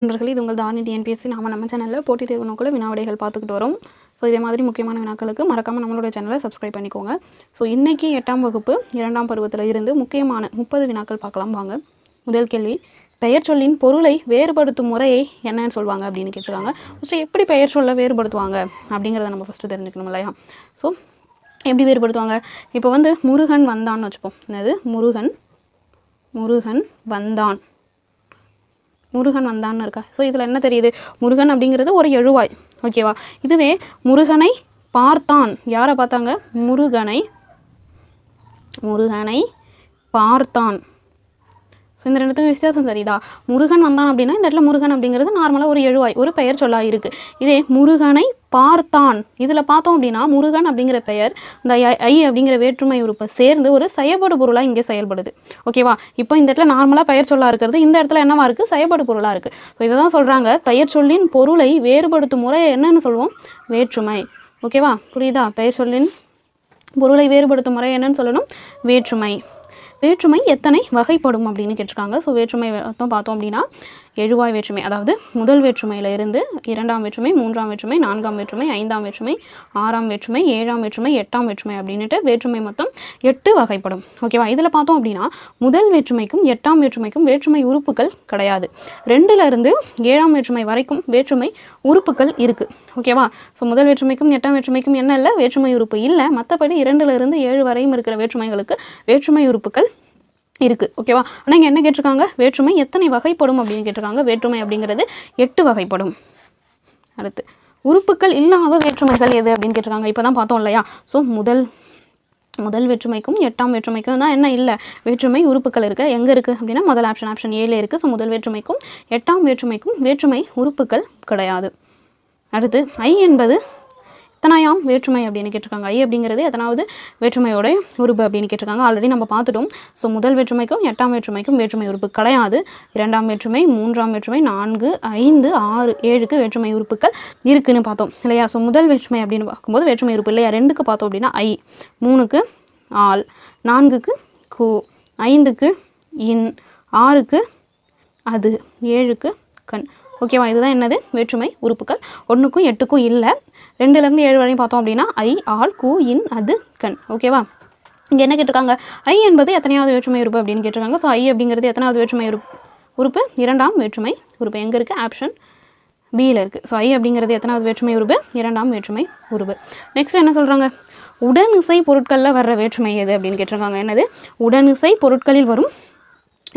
நண்பர்களே, இது உங்கள் தாரணி டிஎன்பிஎஸ்சி. நம்ம சேனலில் போட்டித் தேர்வு நோக்கில் வினாவிடைகள் பார்த்துக்கிட்டு வரோம். ஸோ இதே மாதிரி முக்கியமான வினாக்களுக்கு மறக்காமல் நம்மளோட சேனலை சப்ஸ்கிரைப் பண்ணிக்கோங்க. ஸோ இன்றைக்கி 8ஆம் வகுப்பு 2ஆம் பருவத்தில் இருந்து முக்கியமான 30 வினாக்கள் பார்க்கலாம் வாங்க. முதல் கேள்வி, பெயர் சொல்லின் பொருளை வேறுபடுத்தும் முறையை என்னன்னு சொல்லுவாங்க அப்படின்னு கேட்டிருக்காங்க. ஃபஸ்ட்டு எப்படி பெயர் சொல்ல வேறுபடுத்துவாங்க அப்படிங்கிறத நம்ம ஃபஸ்ட்டு தெரிஞ்சுக்கணும் இல்லையா? ஸோ எப்படி வேறுபடுத்துவாங்க? இப்போ முருகன் வந்தான்னு வச்சுப்போம். என்னது முருகன் வந்தான், முருகன் வந்தான்னு இருக்கா. ஸோ இதில் என்ன தெரியுது? முருகன் அப்படிங்கிறது ஒரு எழுவாய், ஓகேவா? இதுவே முருகனை பார்த்தான், யாரை பார்த்தாங்க? முருகனை பார்த்தான். ஸோ இந்த ரெண்டுத்துக்கும் வித்தியாசம் தெரியுதா? முருகன் வந்தான் அப்படின்னா இந்த இடத்துல முருகன் அப்படிங்கிறது நார்மலாக ஒரு எழுவாய், ஒரு பெயர் சொல்லா இருக்குது. இதே முருகனை பார்த்தான், இதில் பார்த்தோம் அப்படின்னா முருகன் அப்படிங்கிற பெயர் இந்த ஐ அப்படிங்கிற வேற்றுமை உறுப்பை சேர்ந்து ஒரு செயல்படு பொருளாக இங்கே செயல்படுது, ஓகேவா? இப்போ இந்த இடத்துல நார்மலாக பெயர் சொல்லா இருக்கிறது, இந்த இடத்துல என்னவா இருக்குது? செயல்படு பொருளாக இருக்குது. ஸோ இதை தான் சொல்கிறாங்க, பெயர் சொல்லின் பொருளை வேறுபடுத்தும் முறை என்னன்னு சொல்லுவோம்? வேற்றுமை, ஓகேவா? புரியுதா? பெயர் சொல்லின் பொருளை வேறுபடுத்தும் முறை என்னன்னு சொல்லணும்? வேற்றுமை. வேற்றுமை எத்தனை வகைப்படும் அப்படின்னு கேட்டிருக்காங்க. ஸோ வேற்றுமை பார்த்தோம் அப்படின்னா எழுவாய் வேற்றுமை, அதாவது முதல் வேற்றுமையில் இருந்து 2ஆம் வேற்றுமை, 3ஆம் வேற்றுமை, 4ஆம் வேற்றுமை, 5ஆம் வேற்றுமை, 6ஆம் வேற்றுமை, 7ஆம் வேற்றுமை, 8ஆம் வேற்றுமை அப்படின்ட்டு வேற்றுமை மொத்தம் 8 வகைப்படும், ஓகேவா? இதில் பார்த்தோம் அப்படின்னா முதல் வேற்றுமைக்கும் 8ஆம் வேற்றுமைக்கும் வேற்றுமை உறுப்புகள் கிடையாது. 2லிருந்து 7ஆம் வேற்றுமை வரைக்கும் வேற்றுமை உறுப்புகள் இருக்குது, ஓகேவா? ஸோ முதல் வேற்றுமைக்கும் 8ஆம் வேற்றுமைக்கும் என்ன இல்லை? வேற்றுமை உறுப்பு இல்லை. மற்றபடி 2லிருந்து 7 வரையும் இருக்கிற வேற்றுமைகளுக்கு வேற்றுமை உறுப்புகள் இருக்குது, ஓகேவா? ஆனால் இங்கே என்ன கேட்டிருக்காங்க? வேற்றுமை எத்தனை வகைப்படும் அப்படின்னு கேட்டிருக்காங்க. வேற்றுமை அப்படிங்கிறது 8 வகைப்படும். அடுத்து உறுப்புகள் இல்லாத வேற்றுமைகள் எது அப்படின்னு கேட்டிருக்காங்க. இப்போ தான் பார்த்தோம் இல்லையா? ஸோ முதல் வேற்றுமைக்கும் 8ஆம் வேற்றுமைக்கும் தான் என்ன இல்லை? வேற்றுமை உறுப்புகள் இருக்குது. எங்கே இருக்குது அப்படின்னா முதல் ஆப்ஷன் ஏல இருக்குது. ஸோ முதல் வேற்றுமைக்கும் 8ஆம் வேற்றுமைக்கும் வேற்றுமை உறுப்புகள் கிடையாது. அடுத்து ஐ என்பது எத்தனாயாம் வேற்றுமை அப்படின்னு கேட்டிருக்காங்க. ஐ அப்படிங்கிறது எத்தனாவது வேற்றுமையோட உறுப்பு அப்படின்னு கேட்டிருக்காங்க. ஆல்ரெடி நம்ம பார்த்துட்டோம். ஸோ முதல் வேற்றுமைக்கும் 8ஆம் வேற்றுமைக்கும் வேற்றுமை உறுப்பு கிடையாது. 2ஆம் வேற்றுமை, 3ஆம் வேற்றுமை, 4, 5, 6, 7க்கு வேற்றுமை உறுப்புகள் இருக்குன்னு பார்த்தோம் இல்லையா? ஸோ முதல் வேற்றுமை அப்படின்னு பார்க்கும்போது வேற்றுமை உறுப்பு இல்லையா? 2க்கு பார்த்தோம் அப்படின்னா ஐ, 3க்கு ஆல், 4க்கு கு, 5க்கு இன், 6க்கு அது, 7க்கு கண், ஓகேவா? இதுதான் என்னது? வேற்றுமை உறுப்புகள். 1க்கும் 8க்கும் இல்லை. 2லிருந்து 7 வரையும் பார்த்தோம் அப்படின்னா ஐ, ஆல், கு, இன், அது, கண், ஓகேவா? இங்கே என்ன கேட்டிருக்காங்க? ஐ என்பது எத்தனையாவது வேற்றுமை உறுப்பு அப்படின்னு கேட்டிருக்காங்க. ஸோ ஐ அப்படிங்கிறது எத்தனாவது வேற்றுமை உறுப்பு? 2ஆம் வேற்றுமை உறுப்பு. எங்கே இருக்குது? ஆப்ஷன் பியில் இருக்குது. ஸோ ஐ அப்படிங்கிறது எத்தனாவது வேற்றுமை உறுப்பு? 2ஆம் வேற்றுமை உறுப்பு. நெக்ஸ்ட் என்ன சொல்கிறாங்க? உடனிசை பொருட்களில் வர்ற வேற்றுமை எது அப்படின்னு கேட்டிருக்காங்க. என்னது? உடனிசை பொருட்களில் வரும்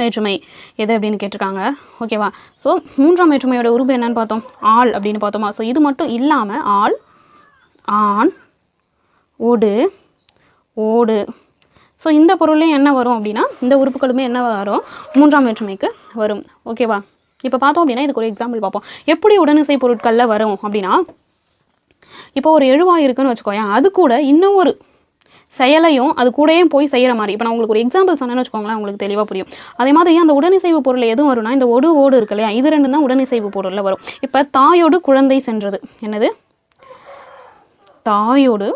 வேற்றுமை எது அப்படின்னு கேட்டிருக்காங்க, ஓகேவா? ஸோ 3ஆம் வேற்றுமையோட உறுப்பு என்னன்னு பார்த்தோம்? ஆள் அப்படின்னு பார்த்தோமா? ஸோ இது மட்டும் இல்லாமல் ஆள், ஆண், ஒடு, ஓடு. ஸோ இந்த பொருளையும் என்ன வரும் அப்படின்னா இந்த உறுப்புகளுமே என்ன வரும்? 3ஆம் வேற்றுமைக்கு வரும், ஓகேவா? இப்போ பார்த்தோம் அப்படின்னா இதுக்கு ஒரு எக்ஸாம்பிள் பார்ப்போம். எப்படி உடனிசை பொருட்களில் வரும் அப்படின்னா, இப்போ ஒரு எழுவாய் இருக்குன்னு வச்சுக்கோயேன், அது கூட இன்னும் ஒரு செயலையும் அது கூடயே போய் செய்கிற மாதிரி. இப்போ நான் உங்களுக்கு ஒரு எக்ஸாம்பிள் சொன்னேன்னு வச்சுக்கோங்களேன், உங்களுக்கு தெளிவாக புரியும். அதே மாதிரி அந்த உடனிசைவு பொருள் எதுவும் வரும்னா இந்த ஓடு இருக்கு இல்லையா? இது ரெண்டும் தான் உடனிசைவு பொருளில் வரும். இப்போ தாயோடு குழந்தை சென்றது. என்னது? தாயோடு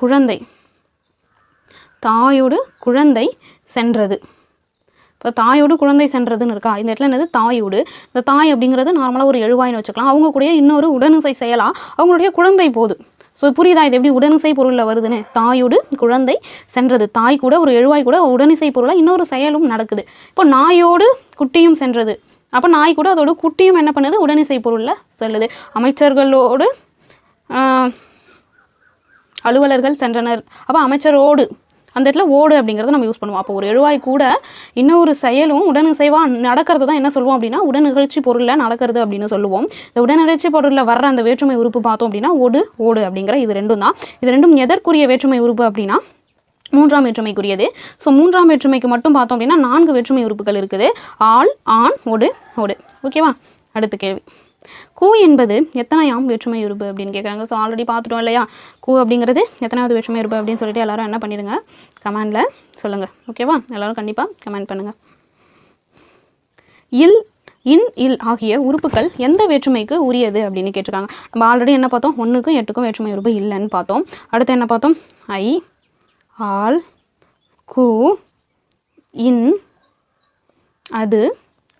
குழந்தை சென்றது. இப்போ தாயோடு குழந்தை சென்றதுன்னு இருக்கா? இந்த இடத்துல என்னது? தாயோடு. இந்த தாய் அப்படிங்கிறது நார்மலாக ஒரு எழுவாயின்னு வச்சுக்கலாம். அவங்க கூட இன்னொரு உடனிசை செயலாக அவங்களுடைய குழந்தை போகுது. ஸோ புரியுதா இது எப்படி உடனிசை பொருளில் வருதுன்னு? தாயோடு குழந்தை சென்றது. தாய் கூட ஒரு எழுவாய் கூட உடனிசை பொருளாக இன்னொரு செயலும் நடக்குது. இப்போ நாயோடு குட்டியும் சென்றது. அப்போ நாய் கூட அதோட குட்டியும் என்ன பண்ணுது? உடனிசை பொருளில் செல்லுது. அமைச்சர்களோடு அலுவலர்கள் சென்றனர். அப்போ அமைச்சரோடு அந்த இடத்துல ஓடு அப்படிங்கிறத நம்ம யூஸ் பண்ணுவோம். அப்போ ஒரு எழுவாய் கூட இன்னொரு செயலும் உடனிசைவாக நடக்கிறது தான் என்ன சொல்லுவோம் அப்படின்னா உடனிகழ்ச்சி பொருளில் நடக்கிறது அப்படின்னு சொல்லுவோம். இந்த உடனிகழ்ச்சி பொருளில் வர்ற அந்த வேற்றுமை உறுப்பு பார்த்தோம் அப்படின்னா ஓடு அப்படிங்கிற இது ரெண்டும் தான். இது ரெண்டும் எதற்குரிய வேற்றுமை உறுப்பு அப்படின்னா 3ஆம் வேற்றுமைக்குரியது. ஸோ 3ஆம் வேற்றுமைக்கு மட்டும் பார்த்தோம் அப்படின்னா 4 வேற்றுமை உறுப்புகள் இருக்குது. ஆள், ஆண், ஓடு, ஓகேவா? அடுத்த கேள்வி, கு என்பது எத்தனையாம் வேற்றுமை உறுப்பு அப்படின்னு கேட்குறாங்க. ஸோ ஆல்ரெடி பார்த்துட்டோம் இல்லையா? கு அப்படிங்கிறது எத்தனாவது வேற்றுமை உறுப்பு அப்படின்னு சொல்லிட்டு எல்லாரும் என்ன பண்ணிடுங்க? கமெண்டில் சொல்லுங்கள், ஓகேவா? எல்லோரும் கண்டிப்பாக கமெண்ட் பண்ணுங்கள். இல் ஆகிய உறுப்புகள் எந்த வேற்றுமைக்கு உரியது அப்படின்னு கேட்டிருக்காங்க. நம்ம ஆல்ரெடி என்ன பார்த்தோம்? 1க்கும் 8க்கும் வேற்றுமை உறுப்பு இல்லைன்னு பார்த்தோம். அடுத்து என்ன பார்த்தோம்? ஐ, ஆல், கு, இன், அது,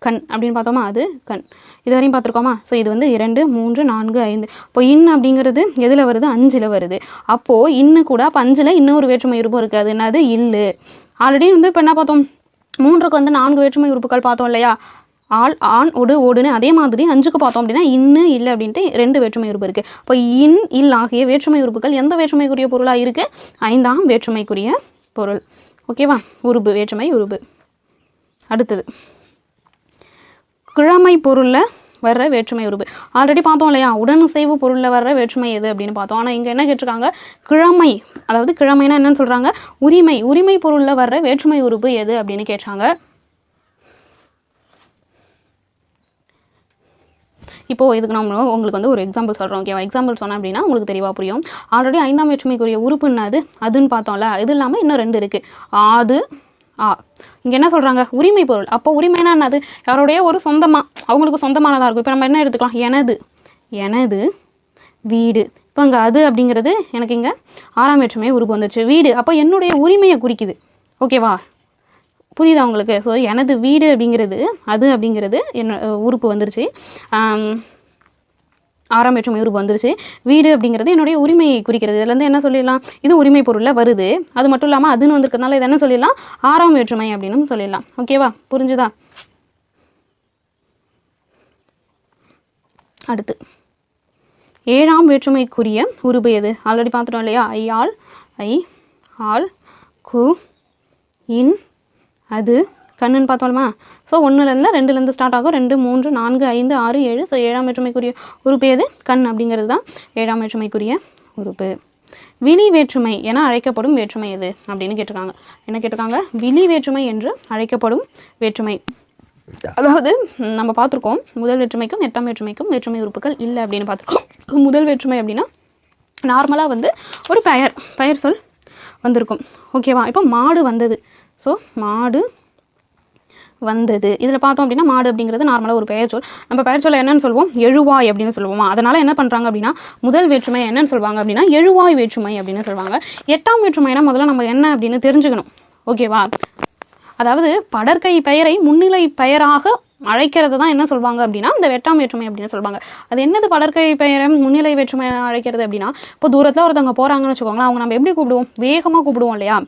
கண் அப்படின்னு பார்த்தோமா, அது கண். இது வரையும் பார்த்துருக்கோமா. ஸோ இது வந்து 2 3 4 5. இப்போ இன் அப்படிங்கிறது எதில் வருது, 5ல் வருது. அப்போது இன்னு கூட அப்போ 5ல் இன்னொரு வேற்றுமை உறுப்பு இருக்குது, அது என்னது, இல்லு. ஆல்ரெடி வந்து இப்போ என்ன பார்த்தோம், 3க்கு வந்து 4 வேற்றுமை உறுப்புகள் பார்த்தோம் இல்லையா, ஆள் ஆண் ஒடு ஓடுன்னு. அதே மாதிரி 5க்கு பார்த்தோம் அப்படின்னா இன்னு இல்லை அப்படின்ட்டு 2 வேற்றுமை உறுப்பு இருக்குது. இப்போ இன் இல் ஆகிய வேற்றுமை உறுப்புகள் எந்த வேற்றுமைக்குரிய பொருளாக இருக்குது, 5ஆம் வேற்றுமைக்குரிய பொருள். ஓகேவா, உறுப்பு, வேற்றுமை உறுப்பு. அடுத்தது கிழமை பொருளில் வர்ற வேற்றுமை உறுப்பு. ஆல்ரெடி பார்த்தோம் இல்லையா, உடனிசைவு பொருளில் வர்ற வேற்றுமை எது அப்படின்னு பார்த்தோம். ஆனால் இங்கே என்ன கேட்டிருக்காங்க, கிழமை, அதாவது கிழமைனா என்னன்னு சொல்கிறாங்க, உரிமை, உரிமை பொருளில் வர்ற வேற்றுமை உறுப்பு எது அப்படின்னு கேட்டாங்க. இப்போது இதுக்கு நம்ம உங்களுக்கு வந்து ஒரு எக்ஸாம்பிள் சொல்கிறோம். ஓகேவா, எக்ஸாம்பிள் சொன்னேன் அப்படின்னா உங்களுக்கு தெளிவாக புரியும். ஆல்ரெடி 5ஆம் வேற்றுமைக்குரிய உறுப்புன்னது அதுன்னு பார்த்தோம்ல, இது இல்லாமல் இன்னும் 2 இருக்குது, ஆது ஆ. இங்கே என்ன சொல்கிறாங்க, உரிமை பொருள். அப்போ உரிமைனா என்னது, யாரோடைய ஒரு சொந்தமாக, அவங்களுக்கு சொந்தமானதாக இருக்கும். இப்போ நம்ம என்ன எடுத்துக்கலாம், எனது, எனது வீடு. இப்போ இங்கே அது அப்படிங்கிறது எனக்கு இங்கே 6ஆம் வேற்றுமை உறுப்பு வந்துச்சு, வீடு. அப்போ என்னுடைய உரிமையை குறிக்குது. ஓகேவா, புரியுதா உங்களுக்கு. ஸோ எனது வீடு அப்படிங்கிறது, அது அப்படிங்கிறது என்ன உறுப்பு வந்துருச்சு, 6ஆம் வேற்றுமை உறுப்பு வந்துருச்சு. வீடு அப்படிங்கிறது என்னுடைய உரிமையை குறிக்கிறது. இதுலேருந்து என்ன சொல்லிடலாம், இது உரிமை பொருளில் வருது. அது மட்டும் இல்லாமல் அதுன்னு வந்திருக்கிறதுனால இதை என்ன சொல்லிடலாம், 6ஆம் வேற்றுமை அப்படின்னு சொல்லிடலாம். ஓகேவா, புரிஞ்சுதா. அடுத்து 7ஆம் வேற்றுமைக்குரிய உறுப்பு எது, ஆல்ரெடி பார்த்துட்டோம் இல்லையா, ஐ ஆள், ஐ ஆள், கு இன் அது கண்ணுன்னு பார்த்தோம்மா. ஸோ 1லேருந்து 2லேருந்து ஸ்டார்ட் ஆகும், 2 3 4 5 6 7. ஸோ 7ஆம் வேற்றுமைக்குரிய உறுப்பு எது, கண் அப்படிங்கிறது தான் 7ஆம் வேற்றுமைக்குரிய உறுப்பு. விழி வேற்றுமை என அழைக்கப்படும் வேற்றுமை எது அப்படின்னு கேட்டிருக்காங்க. என்ன கேட்டிருக்காங்க, விழி வேற்றுமை என்று அழைக்கப்படும் வேற்றுமை. அதாவது நம்ம பார்த்துருக்கோம், முதல் வேற்றுமைக்கும் 8ஆம் வேற்றுமைக்கும் வேற்றுமை உறுப்புகள் இல்லை அப்படின்னு பார்த்துருக்கோம். முதல் வேற்றுமை அப்படின்னா நார்மலாக வந்து ஒரு பெயர் சொல் வந்திருக்கும். ஓகேவா, இப்போ மாடு வந்தது. ஸோ மாடு வந்தது, இதில் பார்த்தோம் அப்படின்னா மாடு அப்படிங்கிறது நார்மலாக ஒரு பெயர் சொல். நம்ம பெயர் சொல்ல என்னன்னு சொல்லுவோம், எழுவாய் அப்படின்னு சொல்லுவோமா. அதனால் என்ன பண்ணுறாங்க அப்படின்னா முதல் வேற்றுமை என்னன்னு சொல்லுவாங்க அப்படின்னா எழுவாய் வேற்றுமை அப்படின்னு சொல்லுவாங்க. 8ஆம் வேற்றுமைனா முதல்ல நம்ம என்ன அப்படின்னு தெரிஞ்சுக்கணும். ஓகேவா, அதாவது படற்கை பெயரை முன்னிலை பெயராக அழைக்கிறது தான் என்ன சொல்லுவாங்க அப்படின்னா இந்த 8ஆம் வேற்றுமை அப்படின்னு சொல்லுவாங்க. அது என்னது படற்கை பெயரை முன்னிலை வேற்றுமை அழைக்கிறது அப்படின்னா, இப்போ தூரத்தில் ஒருத்தவங்க போகிறாங்கன்னு வச்சுக்கோங்களேன், அவங்க நம்ம எப்படி கூப்பிடுவோம், வேகமாக கூப்பிடுவோம் இல்லையா.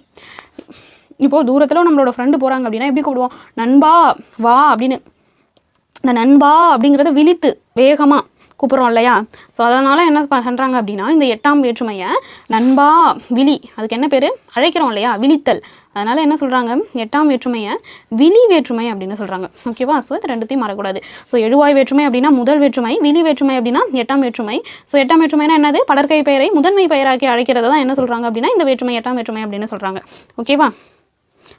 இப்போது தூரத்தில் நம்மளோட ஃப்ரெண்டு போகிறாங்க அப்படின்னா எப்படி கூப்பிடுவோம், நண்பா வா அப்படின்னு. இந்த நண்பா அப்படிங்கிறத விழித்து வேகமாக கூப்பிட்றோம் இல்லையா. ஸோ அதனால் என்ன பண்ணுறாங்க அப்படின்னா இந்த 8ஆம் வேற்றுமையை நண்பா விழி, அதுக்கு என்ன பேர், அழைக்கிறோம் இல்லையா, விழித்தல். அதனால் என்ன சொல்கிறாங்க, 8ஆம் வேற்றுமையை விழி வேற்றுமை அப்படின்னு சொல்கிறாங்க. ஓகேவா, ஸோ இது ரெண்டுத்தையும் மறக்கூடாது. ஸோ எழுவாய் வேற்றுமை அப்படின்னா முதல் வேற்றுமை, விழி வேற்றுமை அப்படின்னா 8ஆம் வேற்றுமை. ஸோ 8ஆம் வேற்றுமைனா என்னது, படற்கை பெயரை முதன்மை பெயராக்கி அழைக்கிறத தான் என்ன சொல்கிறாங்க அப்படின்னா இந்த வேற்றுமை 8ஆம் வேற்றுமை அப்படின்னு சொல்கிறாங்க. ஓகேவா,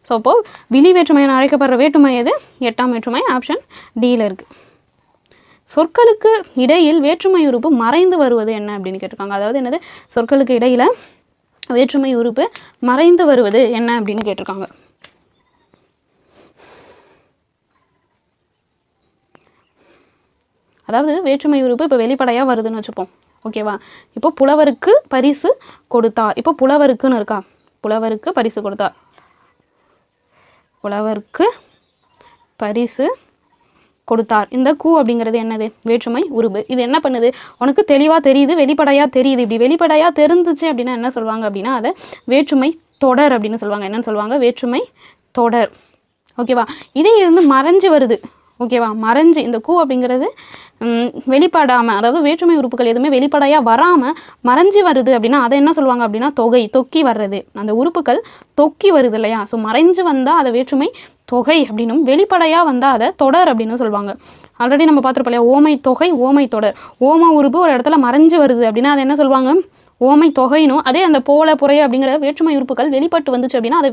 ஸோ அப்போது விழி வேற்றுமை என அழைக்கப்படுற வேற்றுமை எது, 8ஆம் வேற்றுமை. ஆப்ஷன் டியில் இருக்குது. சொற்களுக்கு இடையில் வேற்றுமை உறுப்பு மறைந்து வருவது என்ன அப்படின்னு கேட்டிருக்காங்க. அதாவது என்னது, சொற்களுக்கு இடையில் வேற்றுமை உறுப்பு மறைந்து வருவது என்ன அப்படின்னு கேட்டிருக்காங்க. அதாவது வேற்றுமை உறுப்பு இப்போ வெளிப்படையாக வருதுன்னு வச்சுப்போம். ஓகேவா, இப்போ புலவருக்கு பரிசு கொடுத்தார். இப்போ புலவருக்குன்னு இருக்கா, புலவருக்கு பரிசு கொடுத்தார், புலவருக்கு பரிசு கொடுத்தார். இந்த கூ அப்படிங்கிறது என்னது, வேற்றுமை உறுப்பு. இது என்ன பண்ணுது, உனக்கு தெளிவாக தெரியுது, வெளிப்படையாக தெரியுது. இப்படி வெளிப்படையாக தெரிஞ்சிச்சு அப்படின்னா என்ன சொல்லுவாங்க அப்படின்னா அதை வேற்றுமை தொடர் அப்படின்னு சொல்லுவாங்க. என்னன்னு சொல்லுவாங்க, வேற்றுமை தொடர். ஓகேவா, இதே இருந்து மறைஞ்சு வருது. ஓகேவா, மறைஞ்சு இந்த கூ அப்படிங்கிறது வெளிப்படாமல், அதாவது வேற்றுமை உறுப்புகள் எதுவுமே வெளிப்படையாக வராமல் மறைஞ்சி வருது அப்படின்னா அதை என்ன சொல்லுவாங்க அப்படின்னா தொகை, தொக்கி வர்றது. அந்த உறுப்புகள் தொக்கி வருது இல்லையா. ஸோ மறைஞ்சு வந்தால் அதை வேற்றுமை தொகை அப்படின்னும், வெளிப்படையாக வந்தால் அதை தொடர் அப்படின்னு சொல்லுவாங்க. ஆல்ரெடி நம்ம பார்த்துருப்போம் இல்லையா, ஓமை தொகை, ஓமை தொடர். ஓமை உறுப்பு ஒரு இடத்துல மறைஞ்சு வருது அப்படின்னா அதை என்ன சொல்லுவாங்க, ஓமை தொகைனும். அதே அந்த போல புறைய அப்படிங்கிற வேற்றுமை உறுப்புகள் வெளிப்பட்டு வந்துச்சு அப்படின்னா அதை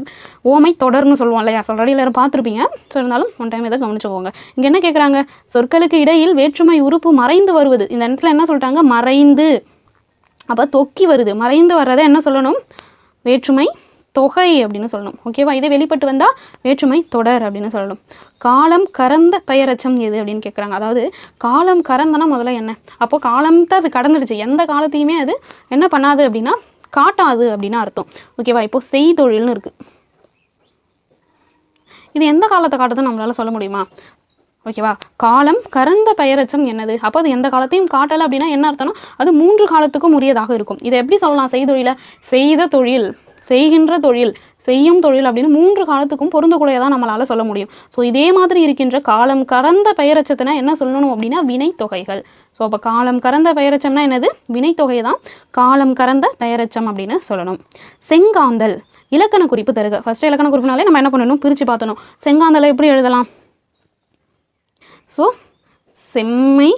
ஓமை தொடர்னு சொல்லுவோம் இல்லையா. ஆல்ரெடி எல்லாரும் பார்த்துருப்பீங்க. ஸோ இருந்தாலும் ஒன் டைம் இதை கவனிச்சுக்கோங்க. இங்கே என்ன கேட்குறாங்க, சொற்களுக்கு இடையில் வேற்றுமை உறுப்பு மறைந்து வருவது. இந்த இடத்துல என்ன சொல்லிட்டாங்க, மறைந்து. அப்போ தொக்கி வருது, மறைந்து வர்றதை என்ன சொல்லணும், வேற்றுமை தொகை அப்படின்னு சொல்லணும். ஓகேவா, இதே வெளிப்பட்டு வந்தால் வேற்றுமை தொடர் அப்படின்னு சொல்லணும். காலம் கறந்த பெயரச்சம் எது அப்படின்னு கேட்குறாங்க. அதாவது காலம் கறந்தனா முதல்ல என்ன, அப்போது காலம்தான் அது கடந்துடுச்சு, எந்த காலத்தையுமே அது என்ன பண்ணாது அப்படின்னா காட்டாது அப்படின்னு அர்த்தம். ஓகேவா, இப்போது செய்தொழில்னு இருக்குது. இது எந்த காலத்தை காட்டுதுன்னு நம்மளால சொல்ல முடியுமா, ஓகேவா? காலம் கறந்த பெயரெச்சம் என்னது? அப்போ அது எந்த காலத்தையும் காட்டலை அப்படின்னா என்ன அர்த்தம்னா அது 3 காலத்துக்கும் உரியதாக இருக்கும். இதை எப்படி சொல்லலாம்? செய்தொழில செய்த தொழில், செய்கின்ற தொழில், செய்யும் தொழில் அப்படின்னு 3 காலத்துக்கும் பொருந்தக்கூடியதான் நம்மளால் சொல்ல முடியும். ஸோ இதே மாதிரி இருக்கின்ற காலம் கறந்த பெயரெச்சத்தினா என்ன சொல்லணும் அப்படின்னா வினைத்தொகைகள். ஸோ அப்போ காலம் கறந்த பெயரெச்சம்னா என்னது? வினைத்தொகை தான் காலம் கறந்த பெயரெச்சம் அப்படின்னு சொல்லணும். செங்காந்தல் இலக்கண குறிப்பு தருக. ஃபர்ஸ்ட் இலக்கண குறிப்புனாலே நம்ம என்ன பண்ணணும்? பிரித்து பார்த்தணும். செங்காந்தலை எப்படி எழுதலாம்? ஸோ செம்மை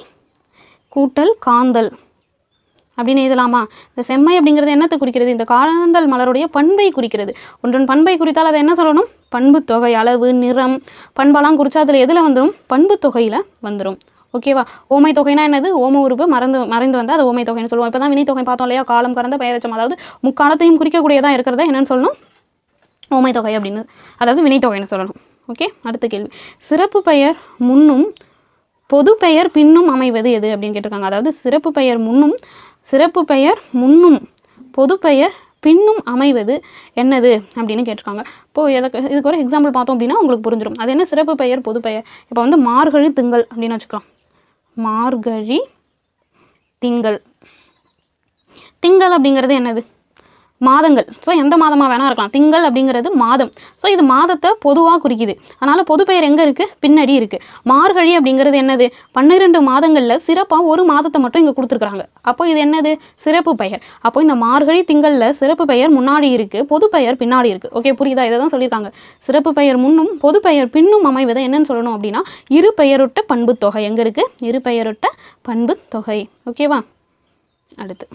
கூட்டல் காந்தல் அப்படின்னு எழுதலாமா? இந்த செம்மை அப்படிங்கிறது என்னத்தை குறிக்கிறது? இந்த காந்தல் மலருடைய பண்பை குறிக்கிறது. ஒன்றன் பண்பை குறித்தால் அதை என்ன சொல்லணும்? பண்பு தொகை, அளவு, நிறம், பண்பெல்லாம் குறிச்சா அதில் எதில் வந்துடும்? பண்பு தொகையில் வந்துடும். ஓகேவா? ஓமை தொகைனா என்னது? ஓம உறுப்பு மறைந்து வந்தால் அது ஓமை தொகைன்னு சொல்லுவோம். இப்போ தான் வினைத்தொகை பார்த்தோம் இல்லையா? காலம் கறந்த பெயரெச்சம், அதாவது முக்காலத்தையும் குறிக்கக்கூடியதாக இருக்கிறத என்னன்னு சொல்லணும்? ஓமை தொகை அப்படின்னு, அதாவது வினைத்தொகைன்னு சொல்லணும். ஓகே, அடுத்த கேள்வி. சிறப்பு பெயர் முன்னும் பொது பெயர் பின்னும் அமைவது எது அப்படின்னு கேட்டிருக்காங்க. அதாவது சிறப்பு பெயர் முன்னும் பொது பெயர் பின்னும் அமைவது என்னது அப்படின்னு கேட்டிருக்காங்க. இப்போது இதுக்கு ஒரு எக்ஸாம்பிள் பார்த்தோம் அப்படின்னா உங்களுக்கு புரிஞ்சிடும். அது என்ன சிறப்பு பெயர் பொது பெயர்? இப்போ வந்து மார்கழி திங்கள் அப்படின்னு வச்சுக்கலாம். மார்கழி திங்கள். திங்கள் அப்படிங்கிறது என்னது? மாதங்கள். ஸோ எந்த மாதமாக வேணா இருக்கலாம். திங்கள் அப்படிங்கிறது மாதம். ஸோ இது மாதத்தை பொதுவாக குறிக்குது. அதனால் பொது பெயர் எங்கே இருக்குது? பின்னாடி இருக்குது. மார்கழி அப்படிங்கிறது என்னது? 12 மாதங்களில் சிறப்பாக ஒரு மாதத்தை மட்டும் இங்கே கொடுத்துருக்குறாங்க. அப்போ இது என்னது? சிறப்பு பெயர். அப்போ இந்த மார்கழி திங்களில் சிறப்பு பெயர் முன்னாடி இருக்குது, பொது பெயர் பின்னாடி இருக்குது. ஓகே, புரியுதா? இதை தான் சொல்லியிருக்காங்க. சிறப்பு பெயர் முன்னும் பொது பெயர் பின்னும் அமைவதை என்னன்னு சொல்லணும் அப்படின்னா இரு பெயரொட்ட பண்பு தொகை. எங்கே இருக்குது? இரு பெயரொட்ட பண்பு தொகை. ஓகேவா? அடுத்து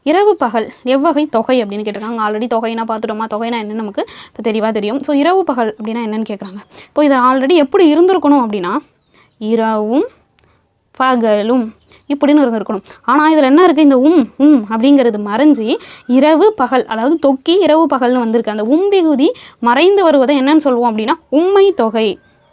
இரவு பகல் எவ்வகை தொகை அப்படின்னு கேட்டிருக்காங்க. ஆல்ரெடி தொகைனா பார்த்துட்டோமா? தொகைனா என்னன்னு நமக்கு இப்போ தெளிவாக தெரியும். ஸோ இரவு பகல் அப்படின்னா என்னன்னு கேட்குறாங்க. இப்போ இது ஆல்ரெடி எப்படி இருந்திருக்கணும் அப்படின்னா இரவும் பகலும் இப்படின்னு இருந்திருக்கணும். ஆனால் இதில் என்ன இருக்குது? இந்த அப்படிங்கிறது மறைஞ்சி இரவு பகல், அதாவது தொக்கி இரவு பகல்னு வந்திருக்கு. அந்த விகுதி மறைந்து வருவதை என்னன்னு சொல்லுவோம் அப்படின்னா உம்மை தொகை.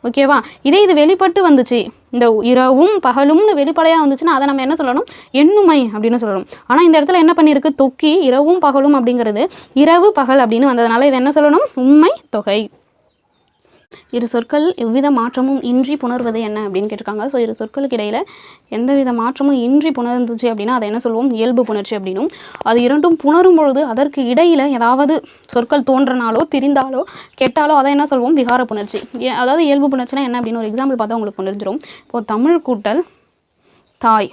ஓகேவா? இதே இது வெளிப்பட்டு வந்துச்சு, இந்த இரவும் பகலும்னு வெளிப்படையாக வந்துச்சுன்னா அதை நம்ம என்ன சொல்லணும்? எண்ணுமை அப்படின்னு சொல்லணும். ஆனால் இந்த இடத்துல என்ன பண்ணியிருக்கு? தொக்கி இரவும் பகலும் அப்படிங்கிறது இரவு பகல் அப்படின்னு வந்ததுனால இதை என்ன சொல்லணும்? உம்மை தொகை. இரு சொற்கள் எவ்வித மாற்றமும் இன்றி புணர்வது என்ன அப்படின்னு கேட்டிருக்காங்க. ஸோ இரு சொற்களுக்கு இடையில் எந்தவித மாற்றமும் இன்றி புணர்ந்துச்சு அப்படின்னா அதை என்ன சொல்லுவோம்? இயல்பு புணர்ச்சி அப்படின்னும். அது இரண்டும் புணரும் பொழுது அதற்கு இடையில் ஏதாவது சொற்கள் தோன்றினாலோ திரிந்தாலோ கெட்டாலோ அதை என்ன சொல்லுவோம்? விகார புணர்ச்சி. அதாவது இயல்பு புணர்ச்சினா என்ன அப்படின்னு ஒரு எக்ஸாம்பிள் பார்த்தா உங்களுக்கு புரிஞ்சிடும். இப்போது தமிழ் கூட்டல் தாய்.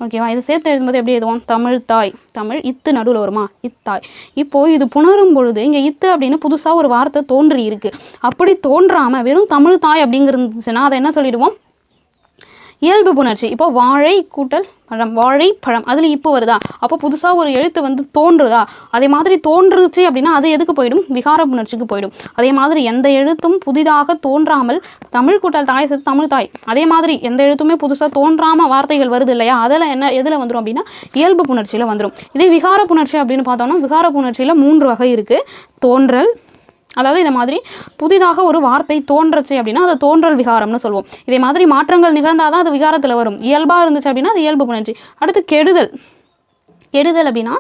ஓகேவா? இது சேர்த்து எழுதும்போது எப்படி எழுதுவோம்? தமிழ் தாய். தமிழ் இத்து நடுவில் வருமா? இத்தாய். இப்போது இது புணரும் பொழுது இங்கே இத்து அப்படின்னு புதுசாக ஒரு வார்த்தை தோன்றி இருக்குது. அப்படி தோன்றாமல் வெறும் தமிழ் தாய் அப்படிங்கிறதுச்சுன்னா அதை என்ன சொல்லிடுவோம்? இயல்பு புணர்ச்சி. இப்போ வாழை கூட்டல் பழம், வாழை பழம், அதில் இப்போ வருதா? அப்போ புதுசாக ஒரு எழுத்து வந்து தோன்றுதா? அதே மாதிரி தோன்றுச்சு அப்படின்னா அது எதுக்கு போயிடும்? விகார புணர்ச்சிக்கு போயிடும். அதே மாதிரி எந்த எழுத்தும் புதிதாக தோன்றாமல், தமிழ் கூட்டல் தாய் சேர்த்து தமிழ் தாய், அதே மாதிரி எந்த எழுத்துமே புதுசாக தோன்றாமல் வார்த்தைகள் வருது இல்லையா? அதில் என்ன எதில் வந்துடும் அப்படின்னா இயல்பு புணர்ச்சியில் வந்துடும். இதே விகார புணர்ச்சி அப்படின்னு பார்த்தோம்னா விகார புணர்ச்சியில் 3 வகை இருக்குது. தோன்றல், அதாவது இதை மாதிரி புதிதாக ஒரு வார்த்தை தோன்றச்சு அப்படின்னா அது தோன்றல் விகாரம்னு சொல்லுவோம். இதே மாதிரி மாற்றங்கள் நிகழ்ந்தால் தான் அது விகாரத்தில் வரும். இயல்பாக இருந்துச்சு அப்படின்னா அது இயல்பு புணர்ச்சி. அடுத்து கெடுதல். கெடுதல் அப்படின்னா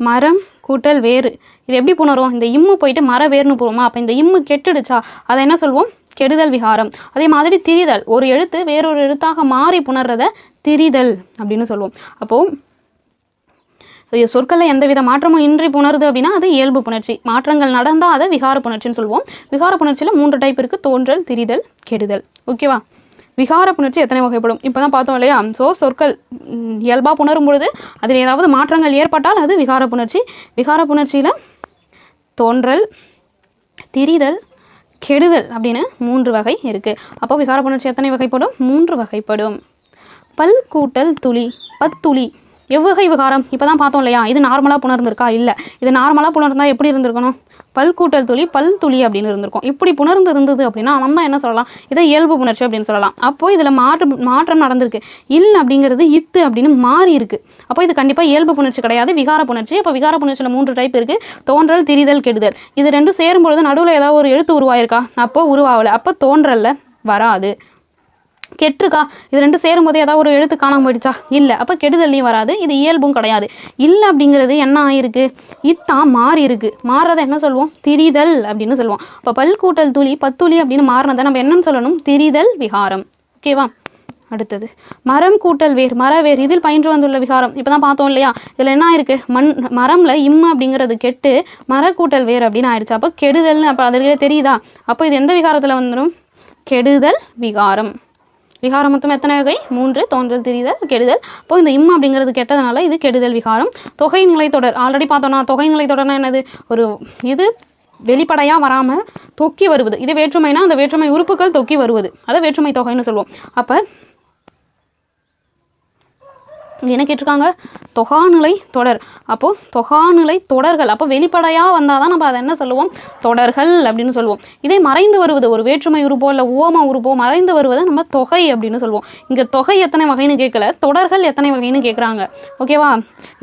மரம் கூட்டல் வேறு. இது எப்படி புணரும்? இந்த இம்மு போயிட்டு மர வேறுனு போவோமா? அப்போ இந்த இம்மு கெட்டுடுச்சா அதை என்ன சொல்வோம்? கெடுதல் விகாரம். அதே மாதிரி திரிதல், ஒரு எழுத்து வேறொரு எழுத்தாக மாறி புணர்றத திரிதல் அப்படின்னு சொல்லுவோம். அப்போது சொற்களில் எந்தவித மாற்றமும் இன்றி புணருது அப்படின்னா அது இயல்பு புணர்ச்சி. மாற்றங்கள் நடந்தால் அதை விகார புணர்ச்சின்னு சொல்லுவோம். விகார புணர்ச்சியில் 3 டைப் இருக்குது: தோன்றல், திரிதல், கெடுதல். ஓகேவா? விகார புணர்ச்சி எத்தனை வகைப்படும் இப்போ தான் பார்த்தோம் இல்லையா? ஸோ சொற்கள் இயல்பாக புணரும் பொழுது அதில் ஏதாவது மாற்றங்கள் ஏற்பட்டால் அது விகார புணர்ச்சி. விகார புணர்ச்சியில் தோன்றல், திரிதல், கெடுதல் அப்படின்னு 3 வகை இருக்குது. அப்போ விகார புணர்ச்சி எத்தனை வகைப்படும்? 3 வகைப்படும். பல் கூட்டல் துளி, பத்துளி எவ்வகை விகாரம் இப்போ தான் பார்த்தோம் இல்லையா? இது நார்மலாக புணர்ந்துருக்கா? இல்லை. இது நார்மலாக புணர்ந்தால் எப்படி இருந்திருக்கணும்? பல் கூட்டல் துளி பல் துளி அப்படின்னு இருந்திருக்கும். இப்படி புணர்ந்து இருந்தது அப்படின்னா நம்ம என்ன சொல்லலாம்? இதை இயல்பு புணர்ச்சி அப்படின்னு சொல்லலாம். அப்போது இதில் மாற்றம் நடந்திருக்கு. இல் அப்படிங்கிறது இத்து அப்படின்னு மாறி இருக்குது. அப்போ இது கண்டிப்பாக இயல்பு புணர்ச்சி கிடையாது, விகார புணர்ச்சி. அப்போ விகார புணர்ச்சியில் 3 டைப் இருக்குது: தோன்றல், திரிதல், கெடுதல். இது ரெண்டும் சேரும்பொழுது நடுவில் ஏதாவது ஒரு எழுத்து உருவாயிருக்கா? அப்போது உருவாகலை. அப்போ தோன்றல்ல வராது. கெட்டுருக்கா, இது ரெண்டு சேரும்போது ஏதாவது ஒரு எழுத்து காணாமல் போயிடுச்சா? இல்லை. அப்போ கெடுதல்லையும் வராது, இது இயல்பும் கிடையாது. இல்லை அப்படிங்கிறது என்ன ஆயிருக்கு, இத்தான் மாறி இருக்கு. மாறுறதை என்ன சொல்லுவோம், திரிதல் அப்படின்னு சொல்லுவோம். இப்போ பல் கூட்டல் துளி பத்துளி அப்படின்னு மாறினதை நம்ம என்னன்னு சொல்லணும், திரிதல் விகாரம். ஓகேவா? அடுத்தது மரம் கூட்டல் வேர் மரவேர், இதில் பயின்று வந்துள்ள விகாரம். இப்போ தான் பார்த்தோம் இல்லையா, இதில் என்ன ஆயிருக்கு, மரம்ல இம்மு அப்படிங்கிறது கெட்டு மர கூட்டல் வேர் அப்படின்னு ஆயிடுச்சு. அப்போ கெடுதல்னு அப்போ அதிலே தெரியுதா? அப்போ இது எந்த விகாரத்தில் வந்துடும், கெடுதல் விகாரம். விகாரம் மொத்தம் எத்தனை வகை, 3, தோன்றல், திரிதல், கெடுதல். இப்போ இந்த இம் அப்படிங்கிறது கெட்டதுனால இது கெடுதல் விகாரம். தொகை நிலை தொடர் ஆல்ரெடி பார்த்தோம்னா, தொகை நிலை தொடர்னா என்னது, ஒரு இது வெளிப்படையாக வராமல் தொக்கி வருவது. இது வேற்றுமைனா அந்த வேற்றுமை உறுப்புகள் தொக்கி வருவது, அதை வேற்றுமை தொகைன்னு சொல்லுவோம். அப்போ என்ன கேட்டிருக்காங்க, தொகாநிலை தொடர். அப்போது தொகாநிலை தொடர்கள் அப்போ வெளிப்படையாக வந்தால் தான் நம்ம அதை என்ன சொல்லுவோம், தொடர்கள் அப்படின்னு சொல்லுவோம். இதே மறைந்து வருவது, ஒரு வேற்றுமை உறுப்போ இல்லை ஓம உறுப்போ மறைந்து வருவதை நம்ம தொகை அப்படின்னு சொல்லுவோம். இங்கே தொகை எத்தனை வகைன்னு கேட்கல, தொடர்கள் எத்தனை வகைன்னு கேட்குறாங்க. ஓகேவா?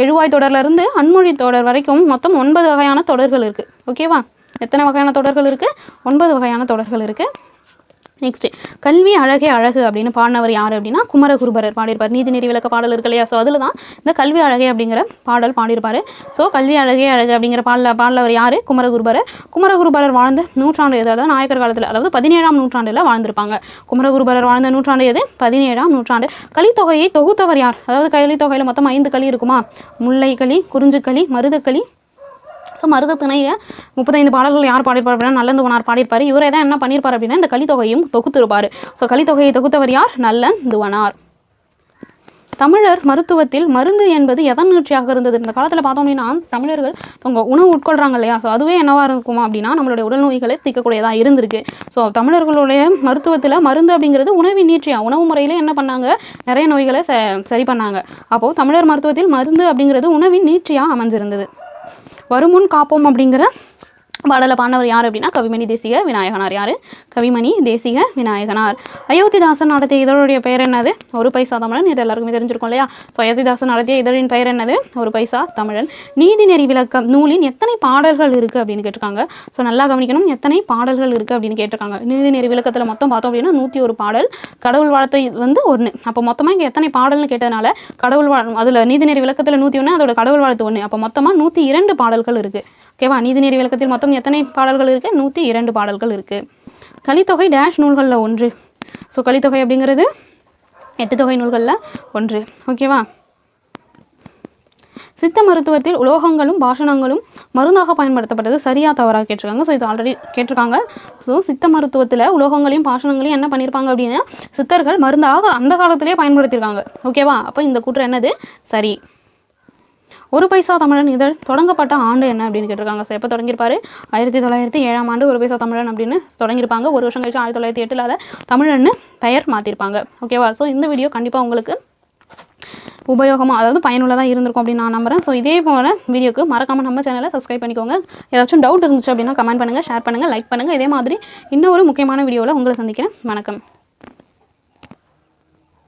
எழுவாய் தொடர்லேருந்து அன்மொழி தொடர் வரைக்கும் மொத்தம் 9 வகையான தொடர்கள் இருக்குது. ஓகேவா? எத்தனை வகையான தொடர்கள் இருக்குது, 9 வகையான தொடர்கள் இருக்குது. நெக்ஸ்ட் கல்வி அழகே அழகு அப்படின்னு பாடினவர் யார் அப்படின்னா குமரகுருபரர் பாடியிருப்பார். நீதிநெறி விளக்க பாடல் இருக்கு இல்லையா, ஸோ அதில் தான் இந்த கல்வி அழகே அப்படிங்கிற பாடல் பாடியிருப்பார். ஸோ கல்வி அழகே அழகு அப்படிங்கிற பாடலவர் யார், குமரகுருபரர். குமரகுருபரர் வாழ்ந்த நூற்றாண்டு எது, அதாவது நாயக்கர் காலத்தில், அதாவது 17ஆம் நூற்றாண்டில் வாழ்ந்திருப்பாங்க. குமரகுருபரர் வாழ்ந்த நூற்றாண்டு எது, 17ஆம் நூற்றாண்டு. கலித்தொகையை தொகுத்தவர் யார், அதாவது கலித்தொகையில் மொத்தம் 5 களி இருக்குமா, முல்லைக்களி, குறிஞ்சிக்களி, மருதக்களி. ஸோ மருதத்திணைய 35 பாடல்கள் யார் பாடியிருப்பார் அப்படின்னா நல்லந்துவனார் பாடியிருப்பார். இவரே தான் என்ன பண்ணியிருப்பார் அப்படின்னா இந்த கலித்தொகையும் தொகுத்திருப்பார். ஸோ கலித்தொகையை தொகுத்தவர் யார், நல்லந்துவனார். தமிழர் மருத்துவத்தில் மருந்து என்பது எதன் நீட்சியாக இருந்தது. இந்த காலத்தில் பார்த்தோம் அப்படின்னா தமிழர்கள் அவங்க உணவு உட்கொள்கிறாங்க இல்லையா, ஸோ அதுவே என்னவாக இருக்குமா அப்படின்னா நம்மளுடைய உடல் நோய்களை தீர்க்கக்கூடியதாக இருந்திருக்கு. ஸோ தமிழர்களுடைய மருத்துவத்தில் மருந்து அப்படிங்கிறது உணவின் நீட்சியாக, உணவு முறையில் என்ன பண்ணாங்க, நிறைய நோய்களை சரி பண்ணாங்க. அப்போது தமிழர் மருத்துவத்தில் மருந்து அப்படிங்கிறது உணவின் நீட்சியாக அமைஞ்சிருந்தது. வருமுன் காப்போம் அப்படிங்கிற பாடலை பாடினவர் யார் அப்படின்னா கவிமணி தேசிக விநாயகனார். யார், கவிமணி தேசிக விநாயகனார். அயோத்திதாசன் நடத்திய இதழுடைய பெயர் என்னது, ஒரு பைசா தமிழன். இது எல்லாருக்குமே தெரிஞ்சிருக்கும் இல்லையா. ஸோ அயோத்திதாசன் நடத்திய இதழின் பெயர் என்னது, ஒரு பைசா தமிழன். நீதிநெறி விளக்கம் நூலின் எத்தனை பாடல்கள் இருக்குது அப்படின்னு கேட்டிருக்காங்க. ஸோ நல்லா கவனிக்கணும், எத்தனை பாடல்கள் இருக்குது அப்படின்னு கேட்டிருக்காங்க. நீதிநெறி விளக்கத்தில் மொத்தம் பார்த்தோம் அப்படின்னா 101 பாடல். கடவுள் வாழ்த்து வந்து 1. அப்போ மொத்தமாக இங்கே எத்தனை பாடல்னு கேட்டதுனால கடவுள் அதில் நீதிநெறி விளக்கத்தில் 101, அதோட கடவுள் வாழ்த்து 1. அப்போ மொத்தமாக 102 பாடல்கள் இருக்குது. ஓகேவா? நீதிநெறி விளக்கத்தில் மொத்தம் எத்தனை பாடல்கள் இருக்குது, 102 பாடல்கள் இருக்குது. கலித்தொகை டேஷ் நூல்களில் 1. ஸோ கலித்தொகை அப்படிங்கிறது 8 தொகை நூல்களில் 1. ஓகேவா? சித்த மருத்துவத்தில் உலோகங்களும் பாஷணங்களும் மருந்தாக பயன்படுத்தப்பட்டது சரியா தவறாக கேட்டிருக்காங்க. ஸோ இது ஆல்ரெடி கேட்டிருக்காங்க. ஸோ சித்த மருத்துவத்தில் உலோகங்களையும் பாஷணங்களையும் என்ன பண்ணியிருப்பாங்க அப்படின்னா சித்தர்கள் மருந்தாக அந்த காலத்திலே பயன்படுத்தியிருக்காங்க. ஓகேவா? அப்போ இந்த கூற்று என்னது, சரி. ஒரு பைசா தமிழன் இதழ் தொடங்கப்பட்ட ஆண்டு என்ன அப்படின்னு கேட்டிருக்காங்க. ஸோ எப்போ தொடங்கியிருப்பாரு, 1907ஆம் ஆண்டு ஒரு பைசா தமிழன் அப்படின்னு தொடங்கியிருப்பாங்க. ஒரு வருஷம் கழிச்சு 1908 அதை தமிழன்னு பெயர் மாற்றிருப்பாங்க. ஓகேவா? ஸோ இந்த வீடியோ கண்டிப்பாக உங்களுக்கு உபயோகமாக, அதாவது பயனுள்ளதாக இருந்திருக்கும் அப்படின்னு நான் நம்புகிறேன். ஸோ இதே போல வீடியோக்கு மறக்காமல் நம்ம சேனலை சப்ஸ்கிரைப் பண்ணிக்கோங்க. ஏதாச்சும் டவுட் இருந்துச்சு அப்படின்னா கமெண்ட் பண்ணுங்கள், ஷேர் பண்ணுங்கள், லைக் பண்ணுங்கள். இதே மாதிரி இன்னொரு முக்கியமான வீடியோவில் உங்களை சந்திக்கிறேன். வணக்கம்.